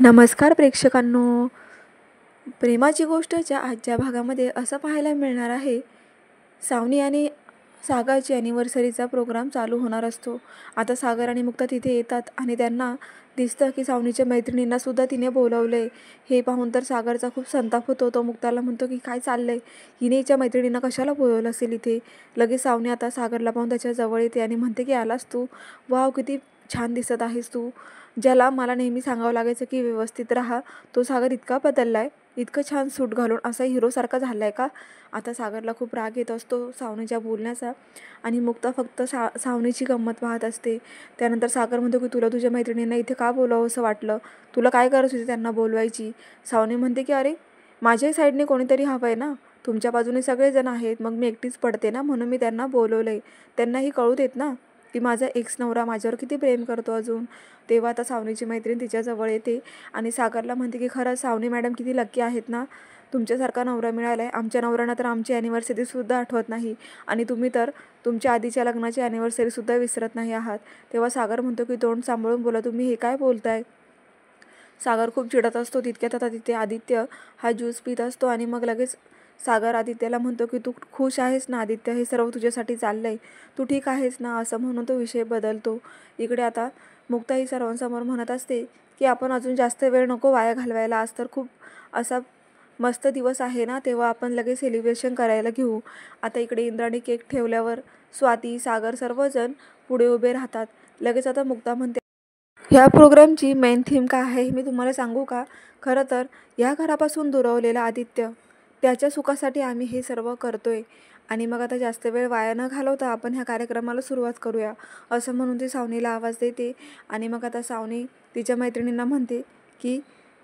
नमस्कार प्रेक्षकांनो. प्रेमाची गोष्टच्या आजच्या भागामध्ये असं पाहायला मिळणार आहे, सावनी आणि सागरची ॲनिव्हर्सरीचा प्रोग्राम चालू होणार असतो. आता सागर आणि मुक्ता तिथे येतात आणि त्यांना दिसतं की सावनीच्या मैत्रिणींनासुद्धा तिने बोलवलं आहे. हे पाहून तर सागरचा खूप संताप होतो. तो मुक्ताला म्हणतो की काय चाललं आहे, हिने हिच्या मैत्रिणींना कशाला बोलवलं असेल इथे. लगेच सावनी आता सागरला पाहून त्याच्या जवळ येते आणि म्हणते की आलास तू, वाव किती छान दिसत आहेस तू. ज्याला मला नेहमी सांगावं लागायचं की व्यवस्थित राहा, तो सागर इतका बदलला आहे, इतकं छान सूट घालून असा हिरोसारखा झाला आहे का. आता सागरला खूप राग येत असतो सावनीच्या बोलण्याचा आणि मुक्ता फक्त सावनीची गंमत पाहत असते. त्यानंतर सागर म्हणतो की तुला तुझ्या मैत्रिणींना इथे का बोलावं असं वाटलं, तुला काय गरज होती त्यांना बोलवायची. सावनी म्हणते की अरे, माझ्याही साईडने कोणीतरी हवं आहे ना, तुमच्या बाजूने सगळेजण आहेत, मग मी एकटीच पडते ना, म्हणून मी त्यांना बोलवलं आहे. त्यांनाही कळू देत ना की माझा एक्स नवरा माझ्यावर किती प्रेम करतो अजून. तेव्हा आता सावनीची मैत्रीण तिच्याजवळ येते आणि सागरला म्हणते की खरंच सावनी मॅडम किती लकी आहेत ना, तुमच्यासारखा नवरा मिळाला आहे. आमच्या नवऱ्यांना तर आमची ॲनिव्हर्सरीसुद्धा आठवत नाही आणि तुम्ही तर तुमच्या आधीच्या लग्नाची ॲनिव्हर्सरीसुद्धा विसरत नाही आहात. तेव्हा सागर म्हणतो की तोंड सांभाळून बोला, तुम्ही हे काय बोलताय. सागर खूप चिडत असतो. तितक्यात आता तिथे आदित्य हा ज्यूस पित असतो आणि मग लगेच सागर आदित्यला म्हणतो की तू खुश आहेस ना आदित्य, हे सर्व तुझ्यासाठी चाललं आहे, तू ठीक आहेस ना, असं म्हणून तो विषय बदलतो. इकडे आता मुक्ता ही सर्वांसमोर म्हणत असते की आपण अजून जास्त वेळ नको वाया घालवायला, आज तर खूप असा मस्त दिवस आहे ना, तेव्हा आपण लगेच सेलिब्रेशन करायला घेऊ. आता इकडे इंद्राणी केक ठेवल्यावर स्वाती, सागर सर्वजण पुढे उभे राहतात. लगेच आता मुक्ता म्हणते, ह्या प्रोग्रामची मेन थीम काय आहे हे मी तुम्हाला सांगू का. खरं तर या घरापासून दुरावलेला आदित्य, त्याच्या सुखासाठी आम्ही हे सर्व करतोय आणि मग आता जास्त वेळ वाया न घालवता आपण ह्या कार्यक्रमाला सुरुवात करूया, असं म्हणून ती सावनीला आवाज देते. आणि मग आता सावनी तिच्या मैत्रिणींना म्हणते की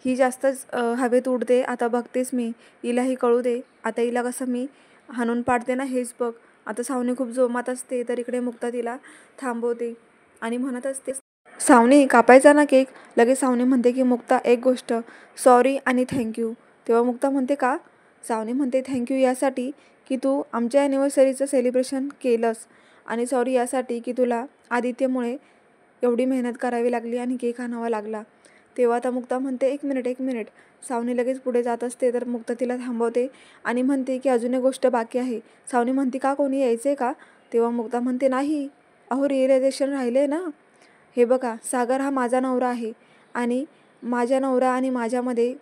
ही जास्तच हवेत उडते, आता बघतेस मी, हिलाही कळू दे, आता हिला कसं मी हाणून पाडते ना हेच बघ. आता सावनी खूप जोमात असते, तर इकडे मुक्ता तिला थांबवते आणि म्हणत असते, सावनी कापायचा ना केक. लगेच सावनी म्हणते की मुक्ता एक गोष्ट, सॉरी आणि थँक्यू. तेव्हा मुक्ता म्हणते का. सावनी म्हणते थँक्यू यासाठी की तू आमच्या ॲनिव्हर्सरीचं सेलिब्रेशन केलंस आणि सॉरी यासाठी की तुला आदित्यमुळे एवढी मेहनत करावी लागली आणि केक आणावा लागला. तेव्हा आता मुक्ता म्हणते एक मिनिट एक मिनिट. सावनी लगेच पुढे जात असते, तर मुक्ता तिला थांबवते आणि म्हणते की अजून एक गोष्ट बाकी आहे. सावनी म्हणते का, कोणी यायचं आहे का. तेव्हा मुक्ता म्हणते नाही, अहो रिअलायझेशन राहिले ना. हे बघा, सागर हा माझा नवरा आहे आणि माझ्या नवरा आणि माझ्यामध्ये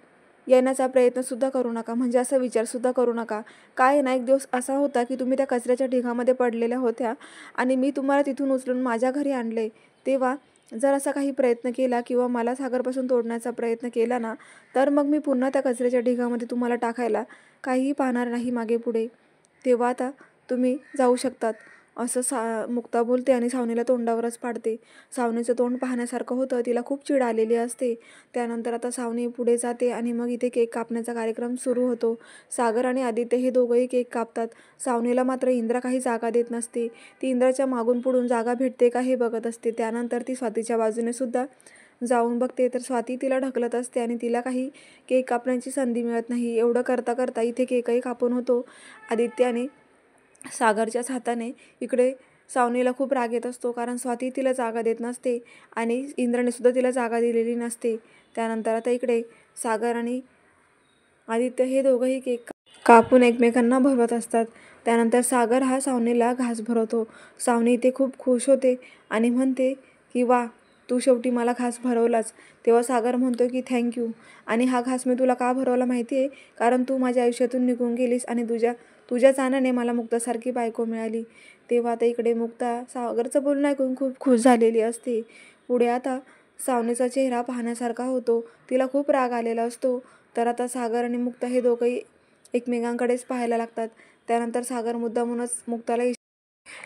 येण्याचा प्रयत्नसुद्धा करू नका, म्हणजे असा विचारसुद्धा करू नका. काय ना, एक दिवस असा होता की तुम्ही त्या कचऱ्याच्या ढिगामध्ये पडलेल्या होत्या आणि मी तुम्हाला तिथून उचलून माझ्या घरी आणले. तेव्हा जर असा काही प्रयत्न केला किंवा मला सागरपासून तोडण्याचा प्रयत्न केला ना, तर मग मी पुन्हा त्या कचऱ्याच्या ढिगामध्ये तुम्हाला टाकायला काहीही पाहणार नाही मागे पुढे. तेव्हा आता तुम्ही जाऊ शकतात, असं मुक्ता बोलते आणि सावनीला तोंडावरच पाडते. सावनीचं तोंड पाहण्यासारखं होतं, तिला खूप चीड आलेली असते. त्यानंतर आता सावनी पुढे जाते आणि मग इथे केक कापण्याचा कार्यक्रम सुरू होतो. सागर आणि आदित्य हे दोघंही केक कापतात. सावनीला मात्र इंद्रा काही जागा देत नसते. ती इंद्राच्या मागून पुढून जागा भेटते का हे बघत असते. त्यानंतर ती स्वातीच्या बाजूने सुद्धा जाऊन बघते, तर स्वाती तिला ढकलत असते आणि तिला काही केक कापण्याची संधी मिळत नाही. एवढं करता करता इथे केकही कापून होतो आदित्याने सागरच्याच हाताने. इकडे सावनीला खूप राग येत असतो, कारण स्वाती तिला जागा देत नसते आणि इंद्राने सुद्धा तिला जागा दिलेली नसते. त्यानंतर आता इकडे सागर आणि आदित्य हे दोघंही केक कापून एकमेकांना भरवत असतात. त्यानंतर सागर हा सावनीला घास भरवतो. सावनी इथे खूप खुश होते आणि म्हणते की वा, तू शेवटी मला घास भरवलाच. तेव्हा सागर म्हणतो की थँक्यू, आणि हा घास मी तुला का भरवला माहिती आहे, कारण तू माझ्या आयुष्यातून निघून गेलीस आणि तुझ्या जाण्याने मला मुक्तासारखी बायको मिळाली. तेव्हा आता इकडे मुक्ता सागरचं बोलणं ऐकून खूप खुश झालेली असते. पुढे आता सावनीचा चेहरा पाहण्यासारखा होतो, तिला खूप राग आलेला असतो. तर आता सागर आणि मुक्ता हे दोघंही एकमेकांकडेच पाहायला लागतात. त्यानंतर सागर मुद्दामूनच मुक्ताला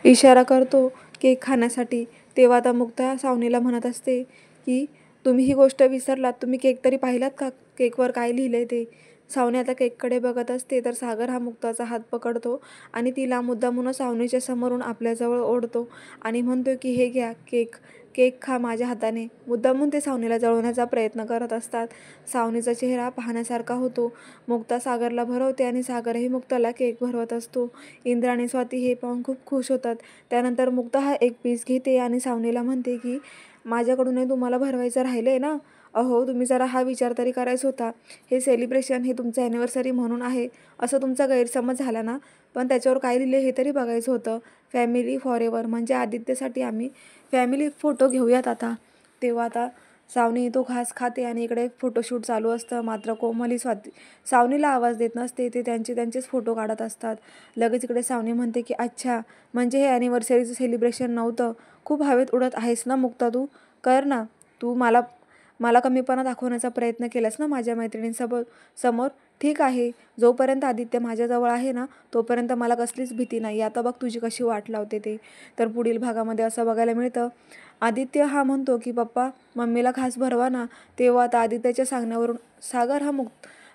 इशारा करतो केक खाण्यासाठी. तेव्हा आता मुक्ता सावनीला म्हणत असते की तुम्ही ही गोष्ट विसरलात, तुम्ही केक तरी पाहिलात का, केकवर काय लिहिलं आहे ते. सावनी आता केककडे बघत असते, तर सागर हा मुक्ताचा हात पकडतो आणि तिला मुद्दामूनच सावनीच्या समोरून आपल्याजवळ ओढतो आणि म्हणतो की हे घ्या केक, केक खा माझ्या हाताने. मुद्दामून ते सावनीला जळवण्याचा प्रयत्न करत असतात. सावनीचा चेहरा पाहण्यासारखा होतो. मुक्ता सागरला भरवते आणि सागरही मुक्ताला केक भरवत असतो. इंद्र आणि स्वाती हे पाहून खूप खुश होतात. त्यानंतर मुक्ता हा एक पीस घेते आणि सावनीला म्हणते की माझ्याकडूनही तुम्हाला भरवायचं राहिलं आहे ना, अहो तुम्ही जरा हा विचार तरी करायचा होता. हे सेलिब्रेशन हे तुमचं ॲनिव्हर्सरी म्हणून आहे असं तुमचा गैरसमज झाला ना. पण त्याच्यावर काय लिहिलं हे तरी बघायचं होतं. फॅमिली फॉरेव्हर म्हणजे आदित्यसाठी आम्ही फॅमिली फोटो घेऊयात आता. तेव्हा आता सावनी तो घास खाते आणि इकडे फोटोशूट चालू असतं. मात्र कोमल सावनीला आवाज देत नसते. ते त्यांचेच फोटो काढत असतात. लगेच इकडे सावनी म्हणते की अच्छा, म्हणजे हे ॲनिव्हर्सरीचं सेलिब्रेशन नव्हतं. खूप हवेत उडत आहेस ना मुक्ता तू. कर ना. तू मला मला कमीपणा दाखवण्याचा प्रयत्न केलास ना माझ्या समोर. ठीक आहे, जोपर्यंत आदित्य माझ्याजवळ आहे ना तोपर्यंत मला कसलीच भीती नाही. आता बघ तुझी कशी वाट लावते ते. तर पुढील भागामध्ये असं बघायला मिळतं, आदित्य हा म्हणतो की पप्पा मम्मीला घास भरवा ना. तेव्हा आता आदित्यच्या सांगण्यावरून सागर हा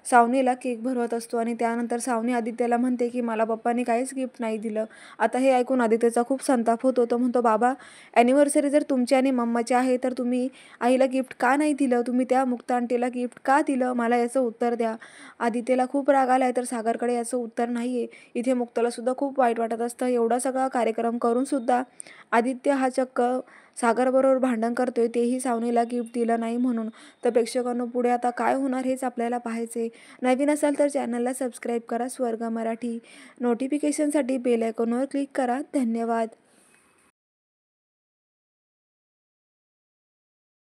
सावनीला केक भरवत असतो आणि त्यानंतर सावनी आदित्यला म्हणते की मला पप्पांनी काहीच गिफ्ट नाही दिलं. आता हे ऐकून आदित्यचा खूप संताप होतो. तो म्हणतो बाबा, ॲनिव्हर्सरी जर तुमची आणि मम्माची आहे तर तुम्ही आईला गिफ्ट का नाही दिलं? तुम्ही त्या मुक्ता आंटीला गिफ्ट का दिलं? मला याचं उत्तर द्या. आदित्यला खूप राग आला आहे तर सागरकडे याचं उत्तर नाही आहे. इथे मुक्ताला सुद्धा खूप वाईट वाटत असतं. एवढा सगळा कार्यक्रम करून सुद्धा आदित्य हा चक्क सागरबरोबर भांडण करतोय, तेही सावनीला गिफ्ट दिलं नाही म्हणून. तर प्रेक्षकांनो पुढे आता काय होणार हेच आपल्याला पाहायचे. नवीन असाल तर चॅनलला सबस्क्राईब करा स्वर्ग मराठी. नोटिफिकेशनसाठी बेल आयकॉनवर क्लिक करा. धन्यवाद.